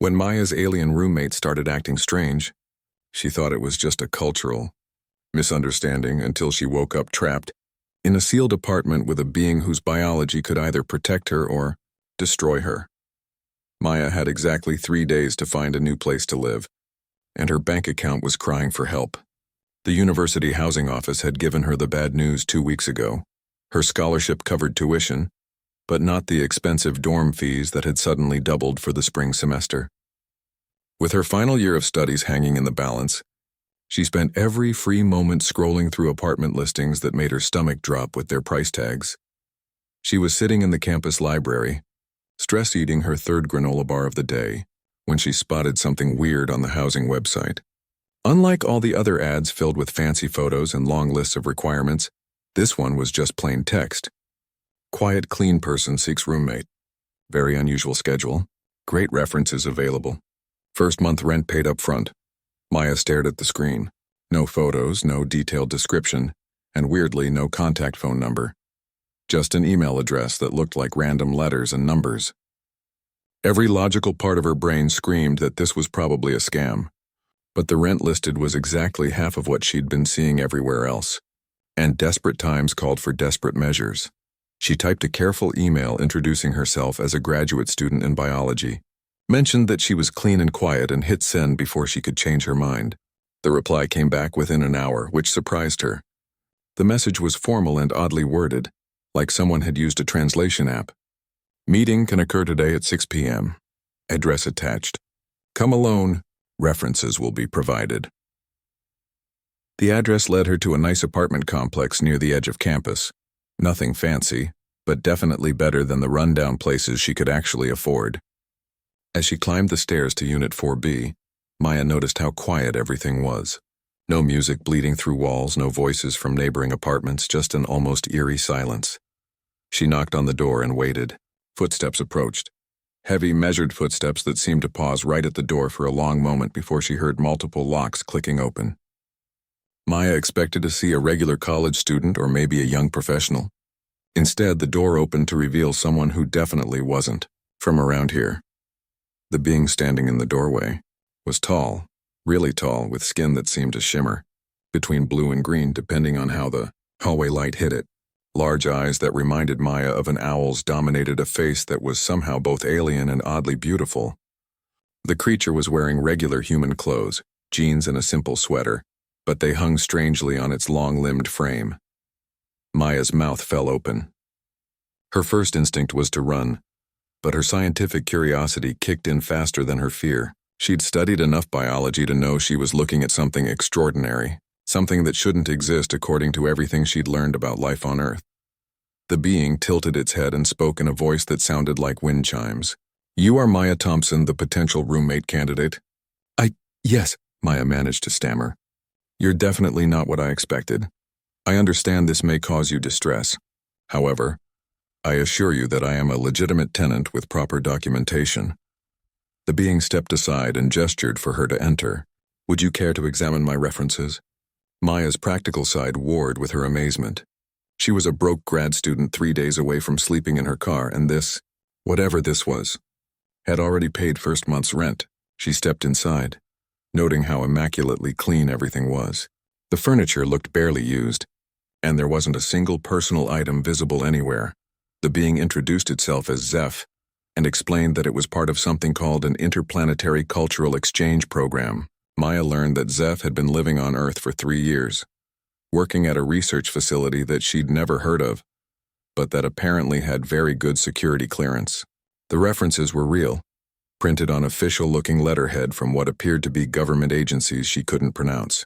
When Maya's alien roommate started acting strange, she thought it was just a cultural misunderstanding until she woke up trapped in a sealed apartment with a being whose biology could either protect her or destroy her. Maya had exactly 3 days to find a new place to live, and her bank account was crying for help. The university housing office had given her the bad news 2 weeks ago. Her scholarship covered tuition, but not the expensive dorm fees that had suddenly doubled for the spring semester. With her final year of studies hanging in the balance, she spent every free moment scrolling through apartment listings that made her stomach drop with their price tags. She was sitting in the campus library, stress-eating her third granola bar of the day, when she spotted something weird on the housing website. Unlike all the other ads filled with fancy photos and long lists of requirements, this one was just plain text. Quiet, clean person seeks roommate. Very unusual schedule. Great references available. First month rent paid up front. Maya stared at the screen. No photos, no detailed description, and weirdly, no contact phone number. Just an email address that looked like random letters and numbers. Every logical part of her brain screamed that this was probably a scam. But the rent listed was exactly half of what she'd been seeing everywhere else. And desperate times called for desperate measures. She typed a careful email introducing herself as a graduate student in biology, mentioned that she was clean and quiet, and hit send before she could change her mind. The reply came back within an hour, which surprised her. The message was formal and oddly worded, like someone had used a translation app. Meeting can occur today at 6 p.m. Address attached. Come alone. References will be provided. The address led her to a nice apartment complex near the edge of campus. Nothing fancy, but definitely better than the rundown places she could actually afford. As she climbed the stairs to Unit 4B, Maya noticed how quiet everything was. No music bleeding through walls, no voices from neighboring apartments, just an almost eerie silence. She knocked on the door and waited. Footsteps approached. Heavy, measured footsteps that seemed to pause right at the door for a long moment before she heard multiple locks clicking open. Maya expected to see a regular college student or maybe a young professional. Instead, the door opened to reveal someone who definitely wasn't from around here. The being standing in the doorway was tall, really tall, with skin that seemed to shimmer, between blue and green depending on how the hallway light hit it. Large eyes that reminded Maya of an owl's dominated a face that was somehow both alien and oddly beautiful. The creature was wearing regular human clothes, jeans and a simple sweater, but they hung strangely on its long-limbed frame. Maya's mouth fell open. Her first instinct was to run, but her scientific curiosity kicked in faster than her fear. She'd studied enough biology to know she was looking at something extraordinary, something that shouldn't exist according to everything she'd learned about life on Earth. The being tilted its head and spoke in a voice that sounded like wind chimes. "You are Maya Thompson, the potential roommate candidate?" Yes," Maya managed to stammer. "You're definitely not what I expected. I understand this may cause you distress. However, I assure you that I am a legitimate tenant with proper documentation." The being stepped aside and gestured for her to enter. "Would you care to examine my references?" Maya's practical side warred with her amazement. She was a broke grad student 3 days away from sleeping in her car, and this, whatever this was, had already paid first month's rent. She stepped inside, noting how immaculately clean everything was. The furniture looked barely used, and there wasn't a single personal item visible anywhere. The being introduced itself as Zeph and explained that it was part of something called an interplanetary cultural exchange program. Maya learned that Zeph had been living on Earth for 3 years, working at a research facility that she'd never heard of, but that apparently had very good security clearance. The references were real, printed on official-looking letterhead from what appeared to be government agencies she couldn't pronounce.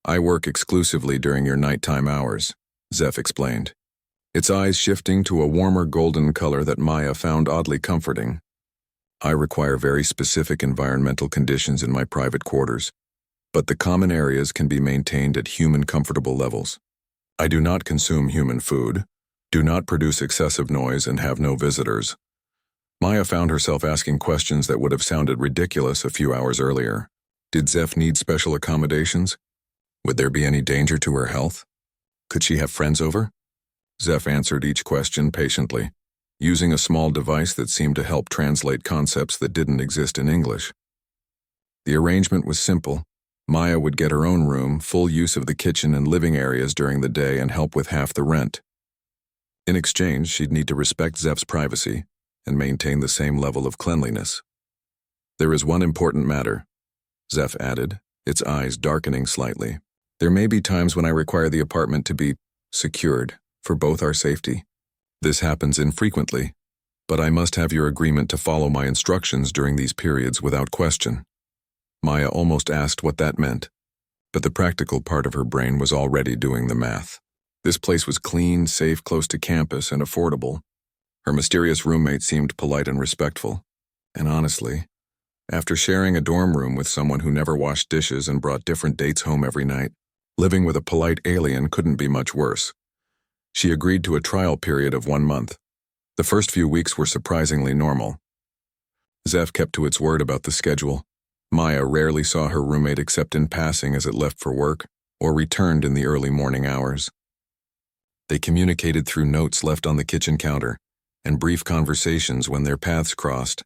"I work exclusively during your nighttime hours," Zeph explained, its eyes shifting to a warmer golden color that Maya found oddly comforting. "I require very specific environmental conditions in my private quarters, but the common areas can be maintained at human comfortable levels. I do not consume human food, do not produce excessive noise, and have no visitors." Maya found herself asking questions that would have sounded ridiculous a few hours earlier. Did Zeph need special accommodations? Would there be any danger to her health? Could she have friends over? Zeph answered each question patiently, using a small device that seemed to help translate concepts that didn't exist in English. The arrangement was simple. Maya would get her own room, full use of the kitchen and living areas during the day, and help with half the rent. In exchange, she'd need to respect Zeph's privacy and maintain the same level of cleanliness. "There is one important matter," Zeph added, its eyes darkening slightly. "There may be times when I require the apartment to be secured for both our safety. This happens infrequently, but I must have your agreement to follow my instructions during these periods without question." Maya almost asked what that meant, but the practical part of her brain was already doing the math. This place was clean, safe, close to campus, and affordable. Her mysterious roommate seemed polite and respectful. And honestly, after sharing a dorm room with someone who never washed dishes and brought different dates home every night, living with a polite alien couldn't be much worse. She agreed to a trial period of 1 month. The first few weeks were surprisingly normal. Zeph kept to its word about the schedule. Maya rarely saw her roommate except in passing as it left for work or returned in the early morning hours. They communicated through notes left on the kitchen counter and brief conversations when their paths crossed.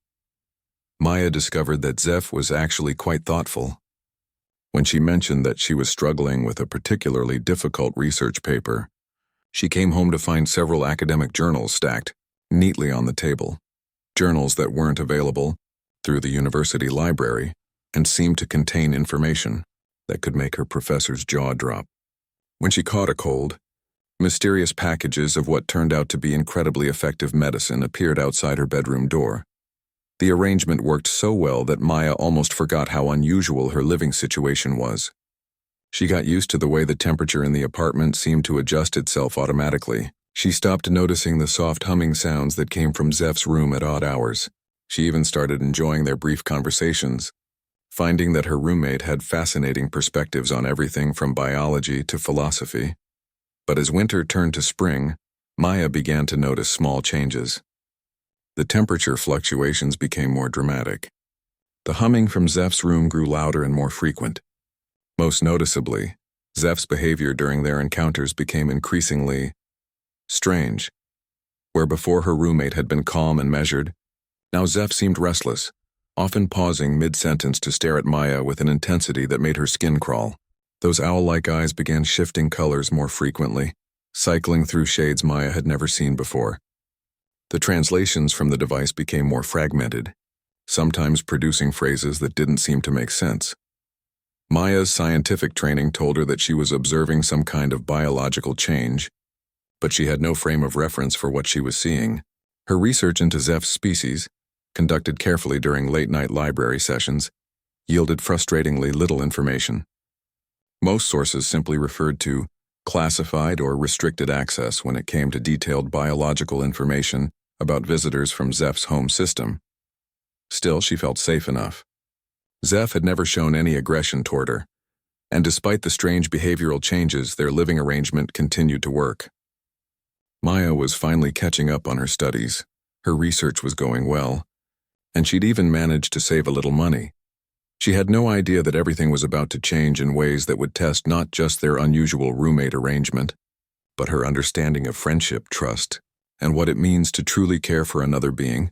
Maya discovered that Zeph was actually quite thoughtful. When she mentioned that she was struggling with a particularly difficult research paper, she came home to find several academic journals stacked neatly on the table. Journals that weren't available through the university library and seemed to contain information that could make her professor's jaw drop. When she caught a cold, mysterious packages of what turned out to be incredibly effective medicine appeared outside her bedroom door. The arrangement worked so well that Maya almost forgot how unusual her living situation was. She got used to the way the temperature in the apartment seemed to adjust itself automatically. She stopped noticing the soft humming sounds that came from Zeph's room at odd hours. She even started enjoying their brief conversations, finding that her roommate had fascinating perspectives on everything from biology to philosophy. But as winter turned to spring, Maya began to notice small changes. The temperature fluctuations became more dramatic. The humming from Zeph's room grew louder and more frequent. Most noticeably, Zeph's behavior during their encounters became increasingly strange. Where before her roommate had been calm and measured, now Zeph seemed restless, often pausing mid-sentence to stare at Maya with an intensity that made her skin crawl. Those owl-like eyes began shifting colors more frequently, cycling through shades Maya had never seen before. The translations from the device became more fragmented, sometimes producing phrases that didn't seem to make sense. Maya's scientific training told her that she was observing some kind of biological change, but she had no frame of reference for what she was seeing. Her research into Zeph's species, conducted carefully during late-night library sessions, yielded frustratingly little information. Most sources simply referred to classified or restricted access when it came to detailed biological information about visitors from Zeph's home system. Still, she felt safe enough. Zeph had never shown any aggression toward her, and despite the strange behavioral changes, their living arrangement continued to work. Maya was finally catching up on her studies. Her research was going well, and she'd even managed to save a little money. She had no idea that everything was about to change in ways that would test not just their unusual roommate arrangement, but her understanding of friendship, trust, and what it means to truly care for another being,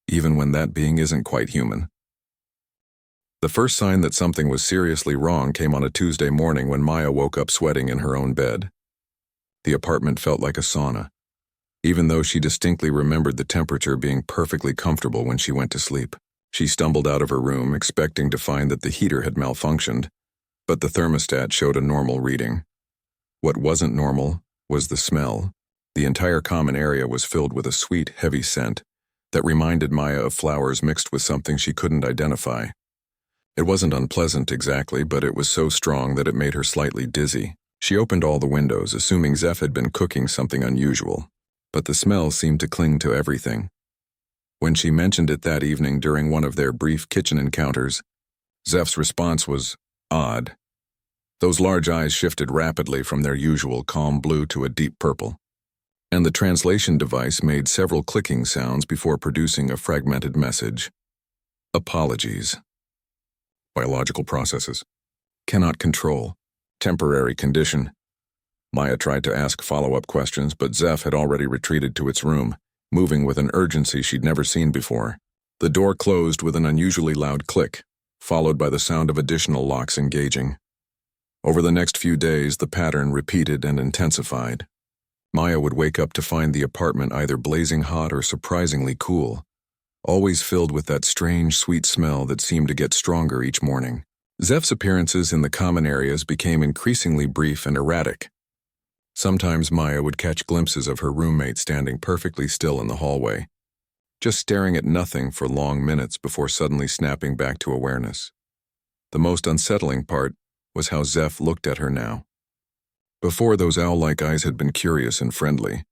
even when that being isn't quite human. The first sign that something was seriously wrong came on a Tuesday morning when Maya woke up sweating in her own bed. The apartment felt like a sauna, even though she distinctly remembered the temperature being perfectly comfortable when she went to sleep. She stumbled out of her room, expecting to find that the heater had malfunctioned, but the thermostat showed a normal reading. What wasn't normal was the smell. The entire common area was filled with a sweet, heavy scent that reminded Maya of flowers mixed with something she couldn't identify. It wasn't unpleasant exactly, but it was so strong that it made her slightly dizzy. She opened all the windows, assuming Zeph had been cooking something unusual, but the smell seemed to cling to everything. When she mentioned it that evening during one of their brief kitchen encounters, Zeph's response was odd. Those large eyes shifted rapidly from their usual calm blue to a deep purple, and the translation device made several clicking sounds before producing a fragmented message. Apologies. Biological processes. Cannot control. Temporary condition. Maya tried to ask follow-up questions, but Zeph had already retreated to its room, moving with an urgency she'd never seen before. The door closed with an unusually loud click, followed by the sound of additional locks engaging. Over the next few days, the pattern repeated and intensified. Maya would wake up to find the apartment either blazing hot or surprisingly cool, always filled with that strange, sweet smell that seemed to get stronger each morning. Zeph's appearances in the common areas became increasingly brief and erratic. Sometimes Maya would catch glimpses of her roommate standing perfectly still in the hallway, just staring at nothing for long minutes before suddenly snapping back to awareness. The most unsettling part was how Zeph looked at her now. Before, those owl-like eyes had been curious and friendly.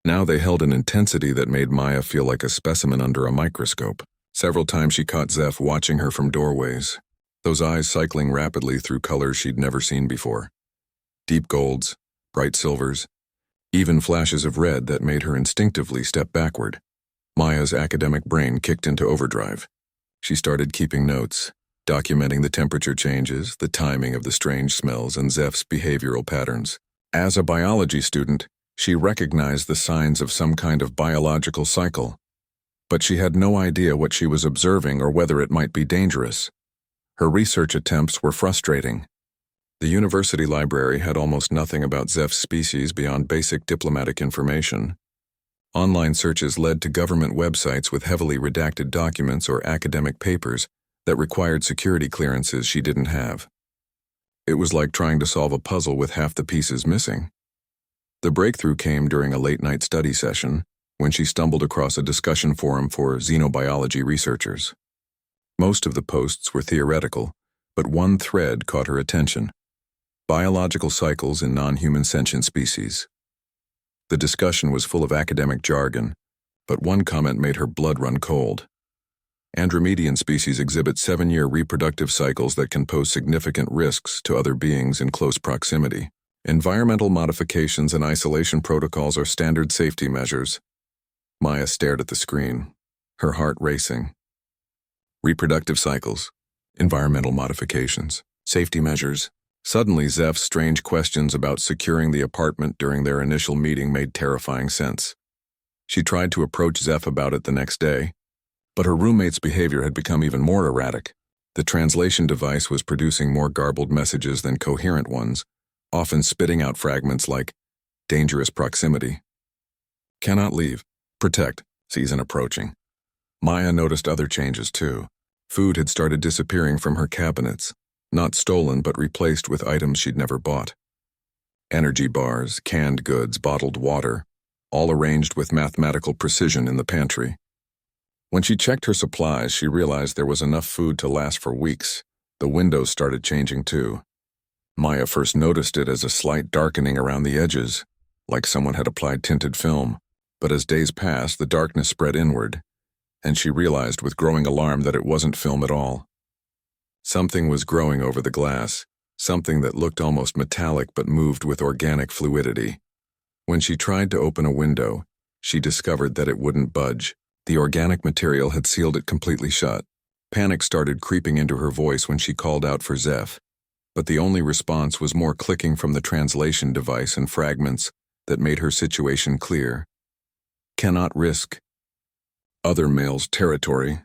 Now they held an intensity that made Maya feel like a specimen under a microscope. Several times she caught Zeph watching her from doorways, those eyes cycling rapidly through colors she'd never seen before. Deep golds, bright silvers, even flashes of red that made her instinctively step backward. Maya's academic brain kicked into overdrive. She started keeping notes, documenting the temperature changes, the timing of the strange smells, and Zeph's behavioral patterns. As a biology student, she recognized the signs of some kind of biological cycle, but she had no idea what she was observing or whether it might be dangerous. Her research attempts were frustrating. The university library had almost nothing about Zeph's species beyond basic diplomatic information. Online searches led to government websites with heavily redacted documents or academic papers that required security clearances she didn't have. It was like trying to solve a puzzle with half the pieces missing. The breakthrough came during a late-night study session when she stumbled across a discussion forum for xenobiology researchers. Most of the posts were theoretical, but one thread caught her attention: biological cycles in non-human sentient species. The discussion was full of academic jargon, but one comment made her blood run cold. Andromedian species exhibit 7-year reproductive cycles that can pose significant risks to other beings in close proximity. Environmental modifications and isolation protocols are standard safety measures. Maya stared at the screen, her heart racing. Reproductive cycles, environmental modifications, safety measures. Suddenly, Zeph's strange questions about securing the apartment during their initial meeting made terrifying sense. She tried to approach Zeph about it the next day, but her roommate's behavior had become even more erratic. The translation device was producing more garbled messages than coherent ones, often spitting out fragments like dangerous proximity, cannot leave, protect, season approaching. Maya noticed other changes too. Food had started disappearing from her cabinets, not stolen but replaced with items she'd never bought. Energy bars, canned goods, bottled water, all arranged with mathematical precision in the pantry. When she checked her supplies, she realized there was enough food to last for weeks. The windows started changing too. Maya first noticed it as a slight darkening around the edges, like someone had applied tinted film. But as days passed, the darkness spread inward, and she realized with growing alarm that it wasn't film at all. Something was growing over the glass, something that looked almost metallic but moved with organic fluidity. When she tried to open a window, she discovered that it wouldn't budge. The organic material had sealed it completely shut. Panic started creeping into her voice when she called out for Zeph, but the only response was more clicking from the translation device and fragments that made her situation clear. Cannot risk. Other male's territory.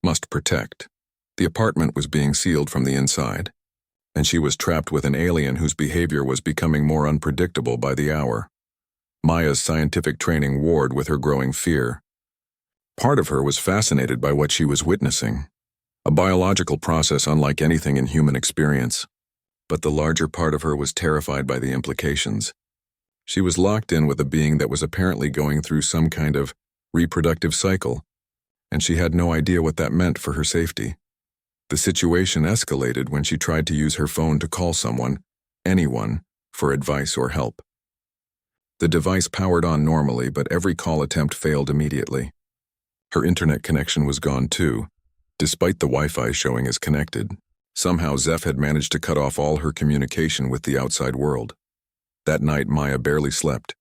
Must protect. The apartment was being sealed from the inside, and she was trapped with an alien whose behavior was becoming more unpredictable by the hour. Maya's scientific training warred with her growing fear. Part of her was fascinated by what she was witnessing, a biological process unlike anything in human experience. But the larger part of her was terrified by the implications. She was locked in with a being that was apparently going through some kind of reproductive cycle, and she had no idea what that meant for her safety. The situation escalated when she tried to use her phone to call someone, anyone, for advice or help. The device powered on normally, but every call attempt failed immediately. Her internet connection was gone too, despite the Wi-Fi showing as connected. Somehow Zeph had managed to cut off all her communication with the outside world. That night, Maya barely slept.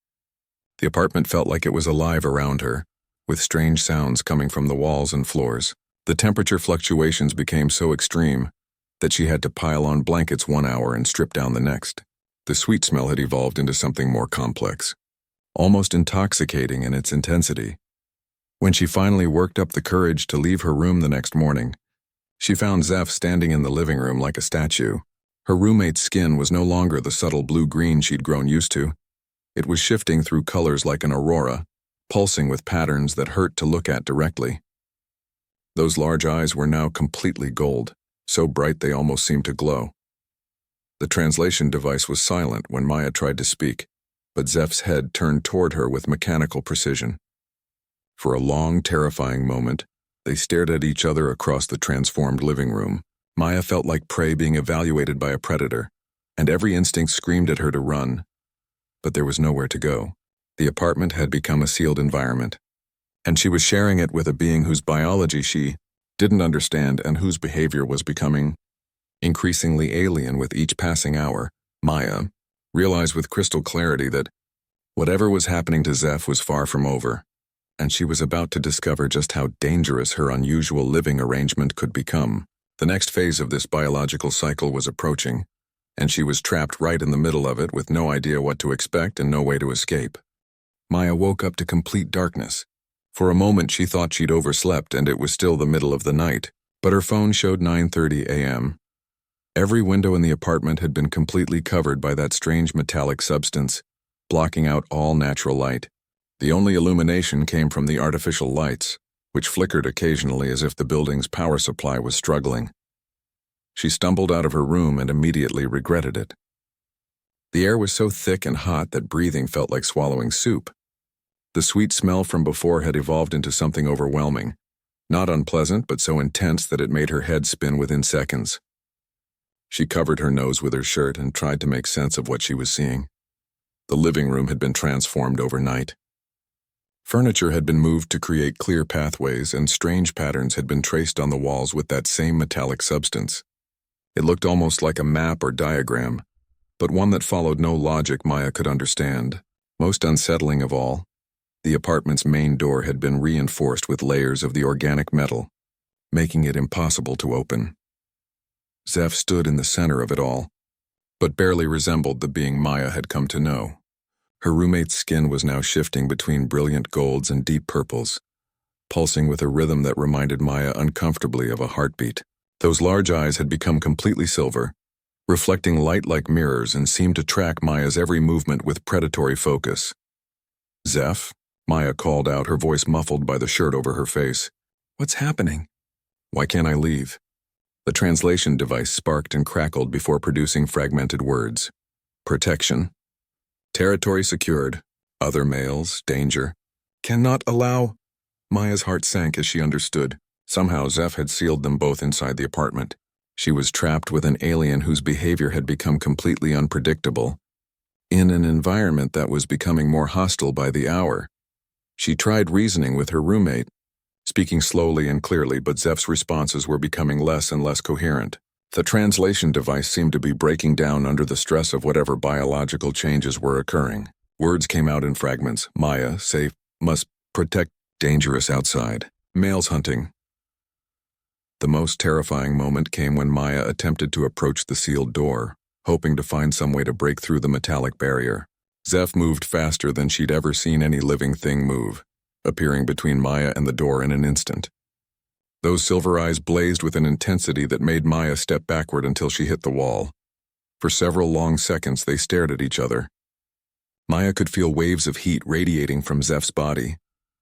The apartment felt like it was alive around her, with strange sounds coming from the walls and floors. The temperature fluctuations became so extreme that she had to pile on blankets 1 hour and strip down the next. The sweet smell had evolved into something more complex, almost intoxicating in its intensity. When she finally worked up the courage to leave her room the next morning, she found Zeph standing in the living room like a statue. Her roommate's skin was no longer the subtle blue-green she'd grown used to. It was shifting through colors like an aurora, pulsing with patterns that hurt to look at directly. Those large eyes were now completely gold, so bright they almost seemed to glow. The translation device was silent when Maya tried to speak, but Zeph's head turned toward her with mechanical precision. For a long, terrifying moment, they stared at each other across the transformed living room. Maya felt like prey being evaluated by a predator, and every instinct screamed at her to run. But there was nowhere to go. The apartment had become a sealed environment, and she was sharing it with a being whose biology she didn't understand and whose behavior was becoming increasingly alien with each passing hour. Maya realized with crystal clarity that whatever was happening to Zeph was far from over, and she was about to discover just how dangerous her unusual living arrangement could become. The next phase of this biological cycle was approaching, and she was trapped right in the middle of it with no idea what to expect and no way to escape. Maya woke up to complete darkness. For a moment she thought she'd overslept and it was still the middle of the night, but her phone showed 9:30 a.m. Every window in the apartment had been completely covered by that strange metallic substance, blocking out all natural light. The only illumination came from the artificial lights, which flickered occasionally as if the building's power supply was struggling. She stumbled out of her room and immediately regretted it. The air was so thick and hot that breathing felt like swallowing soup. The sweet smell from before had evolved into something overwhelming, not unpleasant but so intense that it made her head spin within seconds. She covered her nose with her shirt and tried to make sense of what she was seeing. The living room had been transformed overnight. Furniture had been moved to create clear pathways, and strange patterns had been traced on the walls with that same metallic substance. It looked almost like a map or diagram, but one that followed no logic Maya could understand. Most unsettling of all, the apartment's main door had been reinforced with layers of the organic metal, making it impossible to open. Zeph stood in the center of it all, but barely resembled the being Maya had come to know. Her roommate's skin was now shifting between brilliant golds and deep purples, pulsing with a rhythm that reminded Maya uncomfortably of a heartbeat. Those large eyes had become completely silver, reflecting light like mirrors, and seemed to track Maya's every movement with predatory focus. "Zeph?" Maya called out, her voice muffled by the shirt over her face. "What's happening?" "Why can't I leave?" The translation device sparked and crackled before producing fragmented words. "Protection. Territory secured. Other males. Danger. Cannot allow." Maya's heart sank as she understood. Somehow Zeph had sealed them both inside the apartment. She was trapped with an alien whose behavior had become completely unpredictable, in an environment that was becoming more hostile by the hour. She tried reasoning with her roommate, speaking slowly and clearly, but Zeph's responses were becoming less and less coherent. The translation device seemed to be breaking down under the stress of whatever biological changes were occurring. Words came out in fragments. Maya, safe, must protect, dangerous outside, males hunting. The most terrifying moment came when Maya attempted to approach the sealed door, hoping to find some way to break through the metallic barrier. Zeph moved faster than she'd ever seen any living thing move, appearing between Maya and the door in an instant. Those silver eyes blazed with an intensity that made Maya step backward until she hit the wall. For several long seconds they stared at each other. Maya could feel waves of heat radiating from Zeph's body,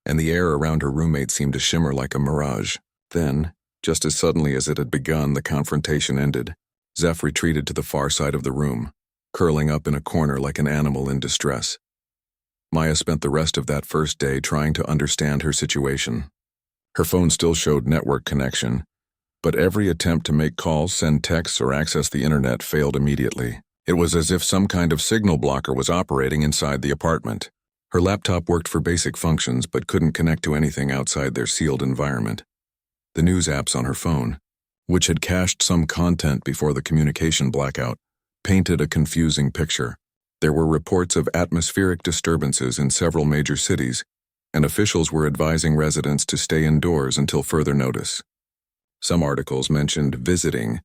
and the air around her roommate seemed to shimmer like a mirage. Then, just as suddenly as it had begun, the confrontation ended. Zeph retreated to the far side of the room, curling up in a corner like an animal in distress. Maya spent the rest of that first day trying to understand her situation. Her phone still showed network connection, but every attempt to make calls, send texts, or access the internet failed immediately. It was as if some kind of signal blocker was operating inside the apartment. Her laptop worked for basic functions but couldn't connect to anything outside their sealed environment. The news apps on her phone, which had cached some content before the communication blackout, painted a confusing picture. There were reports of atmospheric disturbances in several major cities, and officials were advising residents to stay indoors until further notice. Some articles mentioned visiting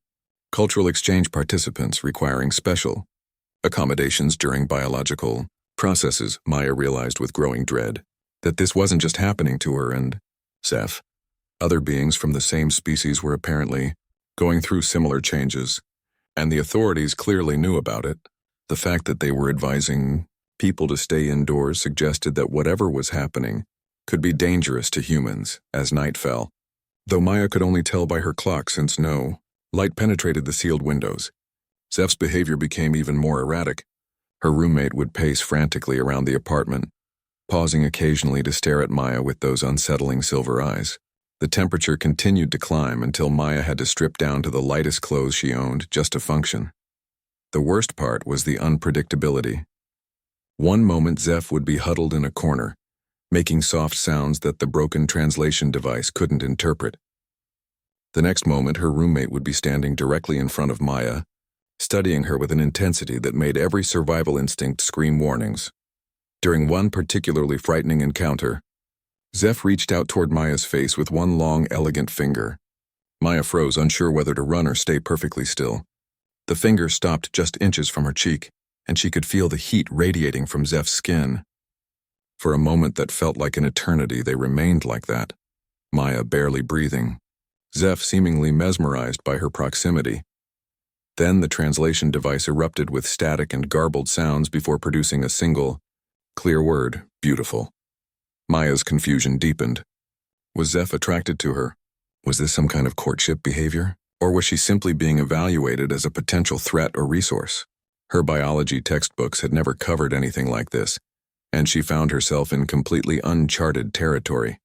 cultural exchange participants requiring special accommodations during biological processes, Maya realized with growing dread. that this wasn't just happening to her and Zeph. Other beings from the same species were apparently going through similar changes, and the authorities clearly knew about it. The fact that they were advising people to stay indoors suggested that whatever was happening could be dangerous to humans as night fell. Though Maya could only tell by her clock since no light penetrated the sealed windows, Zeph's behavior became even more erratic. Her roommate would pace frantically around the apartment, pausing occasionally to stare at Maya with those unsettling silver eyes. The temperature continued to climb until Maya had to strip down to the lightest clothes she owned just to function. The worst part was the unpredictability. One moment Zeph would be huddled in a corner, making soft sounds that the broken translation device couldn't interpret. The next moment her roommate would be standing directly in front of Maya, studying her with an intensity that made every survival instinct scream warnings. During one particularly frightening encounter, Zeph reached out toward Maya's face with one long, elegant finger. Maya froze, unsure whether to run or stay perfectly still. The finger stopped just inches from her cheek, and she could feel the heat radiating from Zeph's skin. For a moment that felt like an eternity, they remained like that, Maya barely breathing, Zeph seemingly mesmerized by her proximity. Then the translation device erupted with static and garbled sounds before producing a single, clear word, beautiful. Maya's confusion deepened. Was Zeph attracted to her? Was this some kind of courtship behavior? Or was she simply being evaluated as a potential threat or resource? Her biology textbooks had never covered anything like this, and she found herself in completely uncharted territory.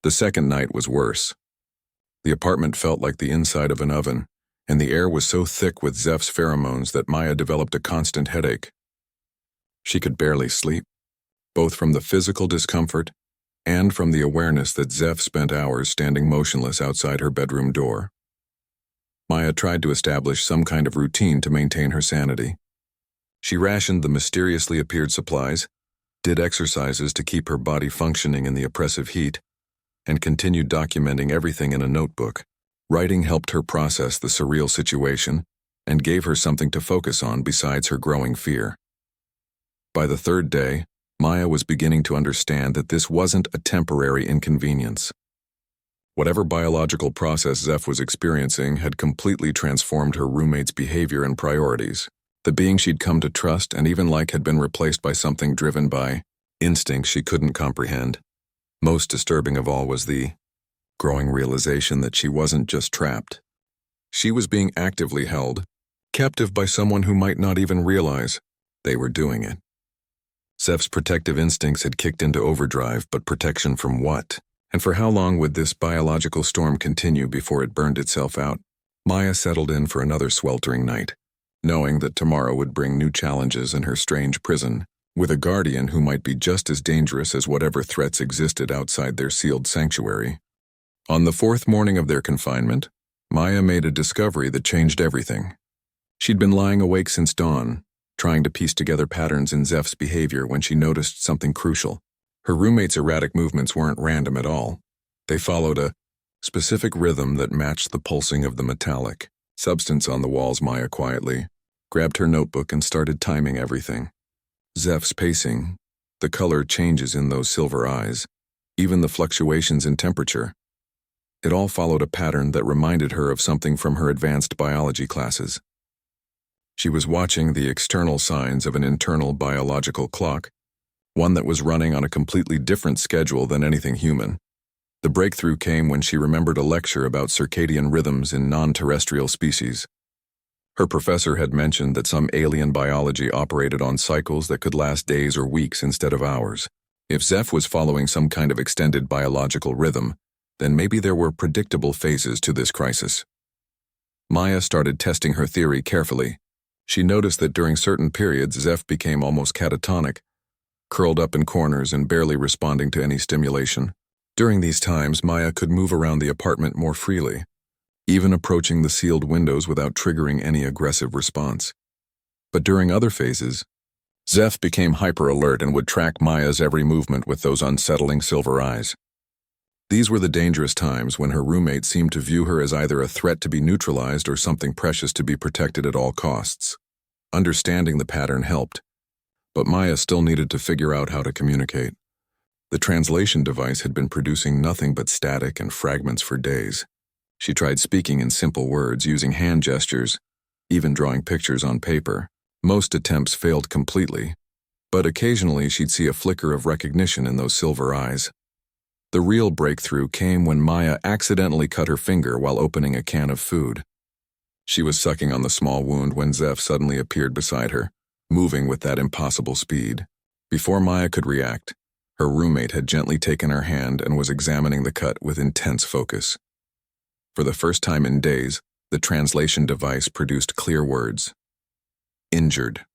The second night was worse. The apartment felt like the inside of an oven, and the air was so thick with Zeph's pheromones that Maya developed a constant headache. She could barely sleep, both from the physical discomfort and from the awareness that Zeph spent hours standing motionless outside her bedroom door. Maya tried to establish some kind of routine to maintain her sanity. She rationed the mysteriously appeared supplies, did exercises to keep her body functioning in the oppressive heat, and continued documenting everything in a notebook. Writing helped her process the surreal situation and gave her something to focus on besides her growing fear. By the third day, Maya was beginning to understand that this wasn't a temporary inconvenience. Whatever biological process Zeph was experiencing had completely transformed her roommate's behavior and priorities. The being she'd come to trust and even like had been replaced by something driven by instincts she couldn't comprehend. Most disturbing of all was the growing realization that she wasn't just trapped. She was being actively held, captive by someone who might not even realize they were doing it. Zeph's protective instincts had kicked into overdrive, but protection from what? And for how long would this biological storm continue before it burned itself out? Maya settled in for another sweltering night, knowing that tomorrow would bring new challenges in her strange prison, with a guardian who might be just as dangerous as whatever threats existed outside their sealed sanctuary. On the fourth morning of their confinement, Maya made a discovery that changed everything. She'd been lying awake since dawn, trying to piece together patterns in Zeph's behavior when she noticed something crucial. Her roommate's erratic movements weren't random at all. They followed a specific rhythm that matched the pulsing of the metallic substance on the walls. Maya quietly grabbed her notebook and started timing everything. Zeph's pacing, the color changes in those silver eyes, even the fluctuations in temperature. It all followed a pattern that reminded her of something from her advanced biology classes. She was watching the external signs of an internal biological clock, one that was running on a completely different schedule than anything human. The breakthrough came when she remembered a lecture about circadian rhythms in non-terrestrial species. Her professor had mentioned that some alien biology operated on cycles that could last days or weeks instead of hours. If Zeph was following some kind of extended biological rhythm, then maybe there were predictable phases to this crisis. Maya started testing her theory carefully. She noticed that during certain periods Zeph became almost catatonic, curled up in corners and barely responding to any stimulation. During these times, Maya could move around the apartment more freely, even approaching the sealed windows without triggering any aggressive response. But during other phases, Zeph became hyper-alert and would track Maya's every movement with those unsettling silver eyes. These were the dangerous times when her roommate seemed to view her as either a threat to be neutralized or something precious to be protected at all costs. Understanding the pattern helped, but Maya still needed to figure out how to communicate. The translation device had been producing nothing but static and fragments for days. She tried speaking in simple words, using hand gestures, even drawing pictures on paper. Most attempts failed completely, but occasionally she'd see a flicker of recognition in those silver eyes. The real breakthrough came when Maya accidentally cut her finger while opening a can of food. She was sucking on the small wound when Zeph suddenly appeared beside her, moving with that impossible speed. Before Maya could react, her roommate had gently taken her hand and was examining the cut with intense focus. For the first time in days, the translation device produced clear words. Injured.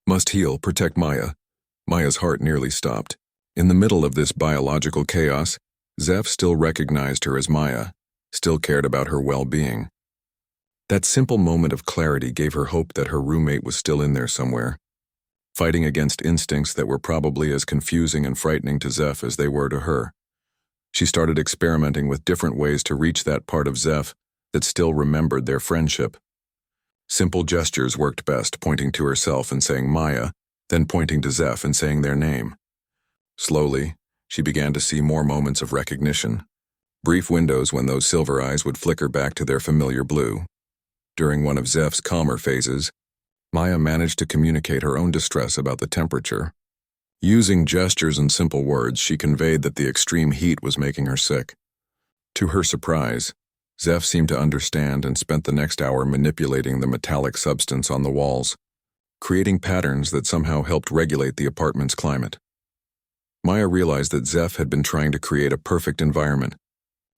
Must heal, protect Maya. Maya's heart nearly stopped. In the middle of this biological chaos, Zeph still recognized her as Maya, still cared about her well-being. That simple moment of clarity gave her hope that her roommate was still in there somewhere, fighting against instincts that were probably as confusing and frightening to Zeph as they were to her. She started experimenting with different ways to reach that part of Zeph that still remembered their friendship. Simple gestures worked best, pointing to herself and saying Maya, then pointing to Zeph and saying their name. Slowly, she began to see more moments of recognition, brief windows when those silver eyes would flicker back to their familiar blue. During one of Zeph's calmer phases, Maya managed to communicate her own distress about the temperature. Using gestures and simple words, she conveyed that the extreme heat was making her sick. To her surprise, Zeph seemed to understand and spent the next hour manipulating the metallic substance on the walls, creating patterns that somehow helped regulate the apartment's climate. Maya realized that Zeph had been trying to create a perfect environment,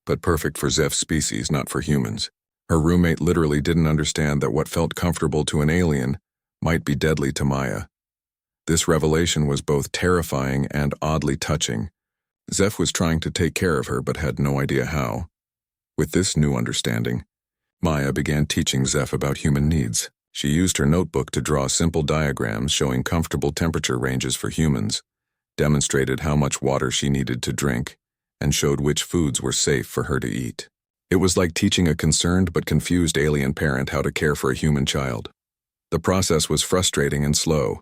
but perfect for Zeph's species, not for humans. Her roommate literally didn't understand that what felt comfortable to an alien might be deadly to Maya. This revelation was both terrifying and oddly touching. Zeph was trying to take care of her but had no idea how. With this new understanding, Maya began teaching Zeph about human needs. She used her notebook to draw simple diagrams showing comfortable temperature ranges for humans, demonstrated how much water she needed to drink, and showed which foods were safe for her to eat. It was like teaching a concerned but confused alien parent how to care for a human child. The process was frustrating and slow,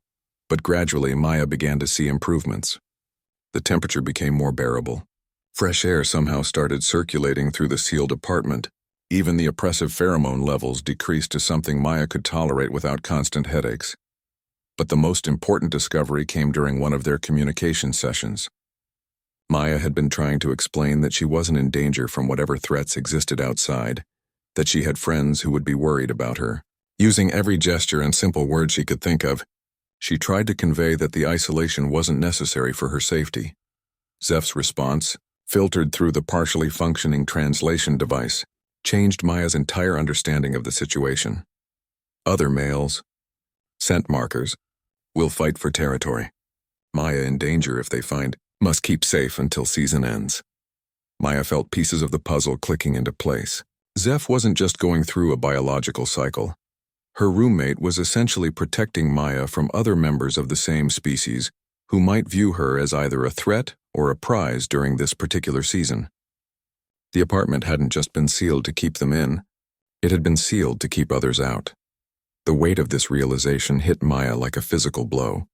but gradually Maya began to see improvements. The temperature became more bearable. Fresh air somehow started circulating through the sealed apartment. Even the oppressive pheromone levels decreased to something Maya could tolerate without constant headaches. But the most important discovery came during one of their communication sessions. Maya had been trying to explain that she wasn't in danger from whatever threats existed outside, that she had friends who would be worried about her. Using every gesture and simple word she could think of, she tried to convey that the isolation wasn't necessary for her safety. Zeph's response, filtered through the partially functioning translation device, changed Maya's entire understanding of the situation. Other males, scent markers, will fight for territory. Maya in danger if they find, must keep safe until season ends. Maya felt pieces of the puzzle clicking into place. Zeph wasn't just going through a biological cycle. Her roommate was essentially protecting Maya from other members of the same species who might view her as either a threat or a prize during this particular season. The apartment hadn't just been sealed to keep them in, it had been sealed to keep others out. The weight of this realization hit Maya like a physical blow.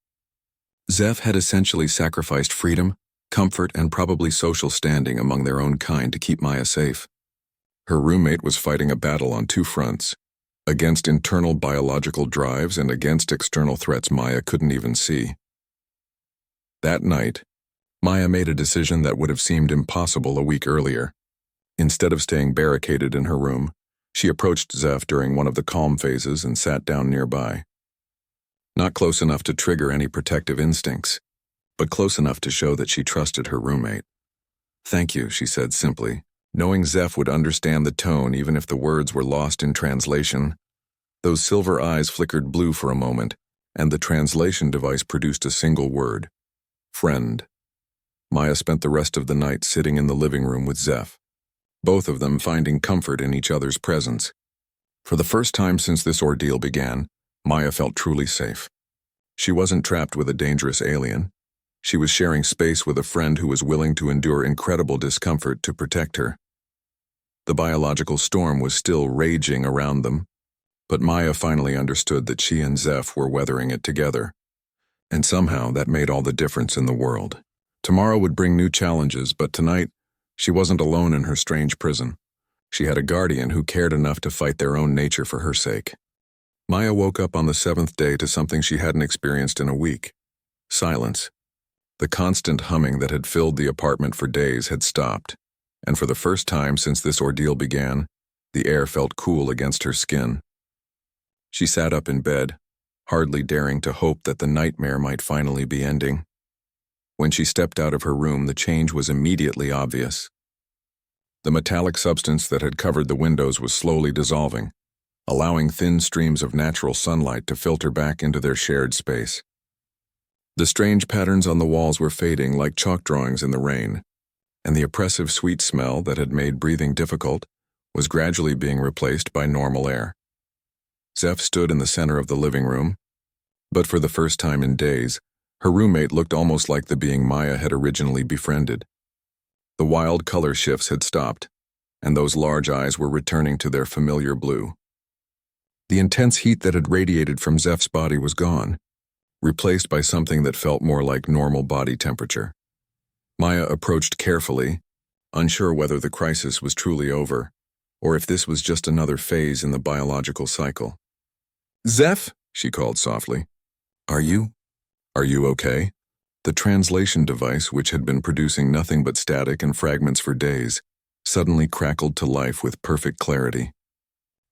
Zeph had essentially sacrificed freedom, comfort, and probably social standing among their own kind to keep Maya safe. Her roommate was fighting a battle on two fronts, against internal biological drives and against external threats Maya couldn't even see. That night, Maya made a decision that would have seemed impossible a week earlier. Instead of staying barricaded in her room, she approached Zeph during one of the calm phases and sat down nearby. Not close enough to trigger any protective instincts, but close enough to show that she trusted her roommate. "Thank you," she said simply, knowing Zeph would understand the tone even if the words were lost in translation. Those silver eyes flickered blue for a moment, and the translation device produced a single word: friend. Maya spent the rest of the night sitting in the living room with Zeph, both of them finding comfort in each other's presence. For the first time since this ordeal began, Maya felt truly safe. She wasn't trapped with a dangerous alien. She was sharing space with a friend who was willing to endure incredible discomfort to protect her. The biological storm was still raging around them, but Maya finally understood that she and Zeph were weathering it together. And somehow that made all the difference in the world. Tomorrow would bring new challenges, but tonight, she wasn't alone in her strange prison. She had a guardian who cared enough to fight their own nature for her sake. Maya woke up on the 7th day to something she hadn't experienced in a week. Silence. The constant humming that had filled the apartment for days had stopped, and for the first time since this ordeal began, the air felt cool against her skin. She sat up in bed, hardly daring to hope that the nightmare might finally be ending. When she stepped out of her room, the change was immediately obvious. The metallic substance that had covered the windows was slowly dissolving, allowing thin streams of natural sunlight to filter back into their shared space. The strange patterns on the walls were fading like chalk drawings in the rain, and the oppressive sweet smell that had made breathing difficult was gradually being replaced by normal air. Zeph stood in the center of the living room, but for the first time in days, her roommate looked almost like the being Maya had originally befriended. The wild color shifts had stopped, and those large eyes were returning to their familiar blue. The intense heat that had radiated from Zeph's body was gone, replaced by something that felt more like normal body temperature. Maya approached carefully, unsure whether the crisis was truly over, or if this was just another phase in the biological cycle. "Zeph," she called softly. Are you okay?" The translation device, which had been producing nothing but static and fragments for days, suddenly crackled to life with perfect clarity.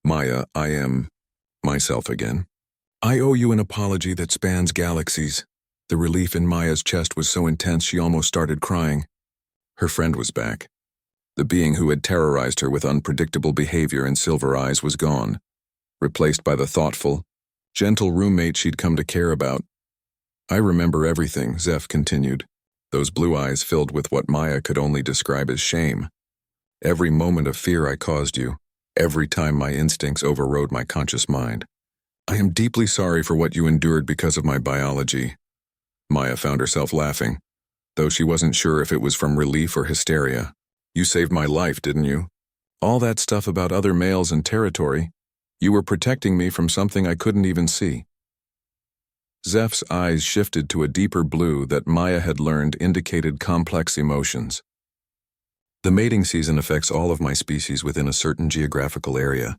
"Maya, I am myself again. I owe you an apology that spans galaxies." The relief in Maya's chest was so intense she almost started crying. Her friend was back. The being who had terrorized her with unpredictable behavior and silver eyes was gone, replaced by the thoughtful, gentle roommate she'd come to care about. "I remember everything," Zeph continued, those blue eyes filled with what Maya could only describe as shame. "Every moment of fear I caused you, every time my instincts overrode my conscious mind. I am deeply sorry for what you endured because of my biology." Maya found herself laughing, though she wasn't sure if it was from relief or hysteria. "You saved my life, didn't you? All that stuff about other males and territory. You were protecting me from something I couldn't even see." Zeph's eyes shifted to a deeper blue that Maya had learned indicated complex emotions. "The mating season affects all of my species within a certain geographical area.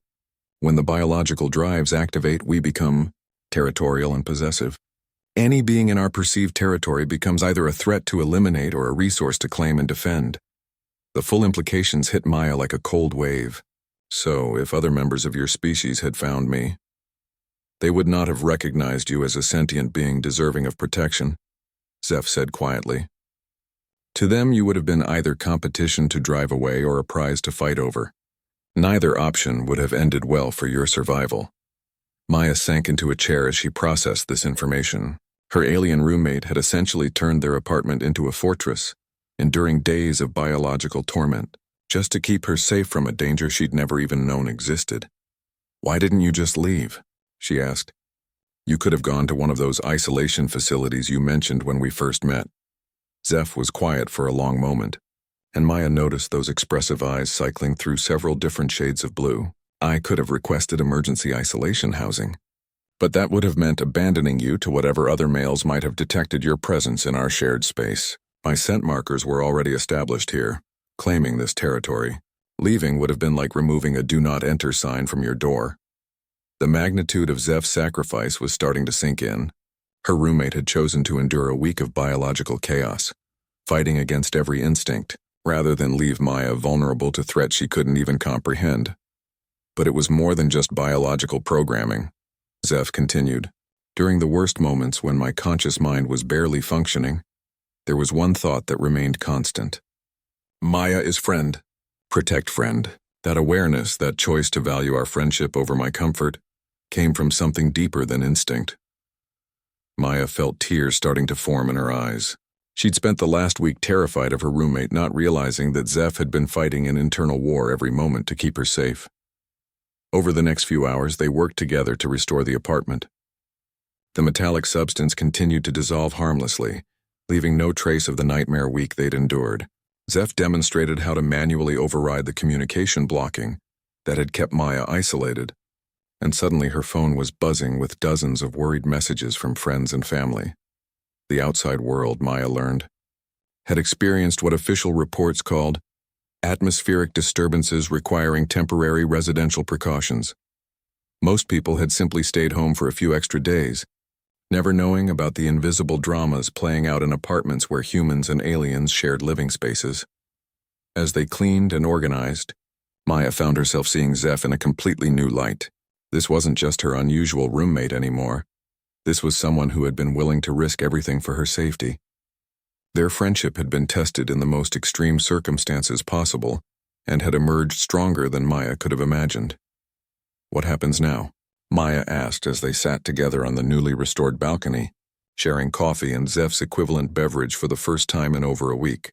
When the biological drives activate, we become territorial and possessive. Any being in our perceived territory becomes either a threat to eliminate or a resource to claim and defend." The full implications hit Maya like a cold wave. "So, if other members of your species had found me, they would not have recognized you as a sentient being deserving of protection," Zeph said quietly. "To them, you would have been either competition to drive away or a prize to fight over. Neither option would have ended well for your survival." Maya sank into a chair as she processed this information. Her alien roommate had essentially turned their apartment into a fortress, enduring days of biological torment, just to keep her safe from a danger she'd never even known existed. "Why didn't you just leave?" she asked. "You could have gone to one of those isolation facilities you mentioned when we first met." Zeph was quiet for a long moment, and Maya noticed those expressive eyes cycling through several different shades of blue. "I could have requested emergency isolation housing, but that would have meant abandoning you to whatever other males might have detected your presence in our shared space. My scent markers were already established here, claiming this territory. Leaving would have been like removing a do not enter sign from your door." The magnitude of Zeph's sacrifice was starting to sink in. Her roommate had chosen to endure a week of biological chaos, fighting against every instinct, rather than leave Maya vulnerable to threats she couldn't even comprehend. "But it was more than just biological programming," Zeph continued. "During the worst moments when my conscious mind was barely functioning, there was one thought that remained constant. Maya is friend. Protect friend." That awareness, that choice to value our friendship over my comfort, came from something deeper than instinct. Maya felt tears starting to form in her eyes. She'd spent the last week terrified of her roommate, not realizing that Zeph had been fighting an internal war every moment to keep her safe. Over the next few hours, they worked together to restore the apartment. The metallic substance continued to dissolve harmlessly, leaving no trace of the nightmare week they'd endured. Zeph demonstrated how to manually override the communication blocking that had kept Maya isolated, and suddenly her phone was buzzing with dozens of worried messages from friends and family. The outside world, Maya learned, had experienced what official reports called atmospheric disturbances requiring temporary residential precautions. Most people had simply stayed home for a few extra days, never knowing about the invisible dramas playing out in apartments where humans and aliens shared living spaces. As they cleaned and organized, Maya found herself seeing Zeph in a completely new light. This wasn't just her unusual roommate anymore. This was someone who had been willing to risk everything for her safety. Their friendship had been tested in the most extreme circumstances possible and had emerged stronger than Maya could have imagined. "What happens now?" Maya asked as they sat together on the newly restored balcony, sharing coffee and Zeph's equivalent beverage for the first time in over a week.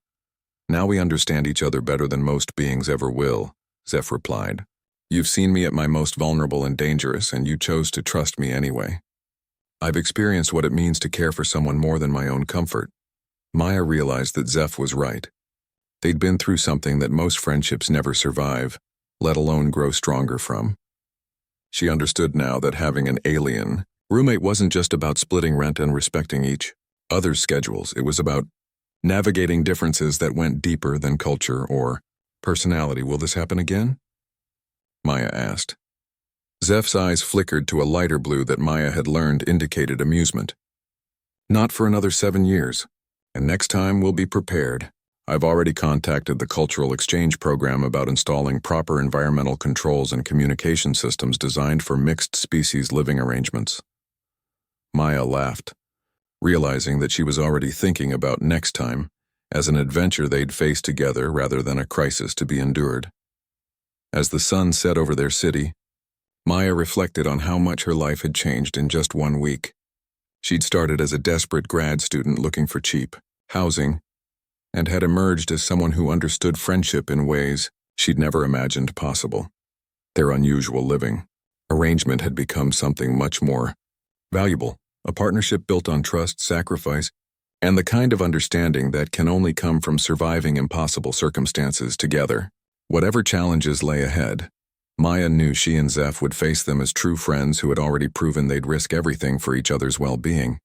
"Now we understand each other better than most beings ever will," Zeph replied. "You've seen me at my most vulnerable and dangerous, and you chose to trust me anyway. I've experienced what it means to care for someone more than my own comfort." Maya realized that Zeph was right. They'd been through something that most friendships never survive, let alone grow stronger from. She understood now that having an alien roommate wasn't just about splitting rent and respecting each other's schedules. It was about navigating differences that went deeper than culture or personality. "Will this happen again?" Maya asked. Zeph's eyes flickered to a lighter blue that Maya had learned indicated amusement. "Not for another 7 years. And next time we'll be prepared. I've already contacted the cultural exchange program about installing proper environmental controls and communication systems designed for mixed-species living arrangements." Maya laughed, realizing that she was already thinking about next time as an adventure they'd face together rather than a crisis to be endured. As the sun set over their city, Maya reflected on how much her life had changed in just 1 week. She'd started as a desperate grad student looking for cheap housing, and had emerged as someone who understood friendship in ways she'd never imagined possible. Their unusual living arrangement had become something much more valuable, a partnership built on trust, sacrifice, and the kind of understanding that can only come from surviving impossible circumstances together. Whatever challenges lay ahead, Maya knew she and Zeph would face them as true friends who had already proven they'd risk everything for each other's well-being.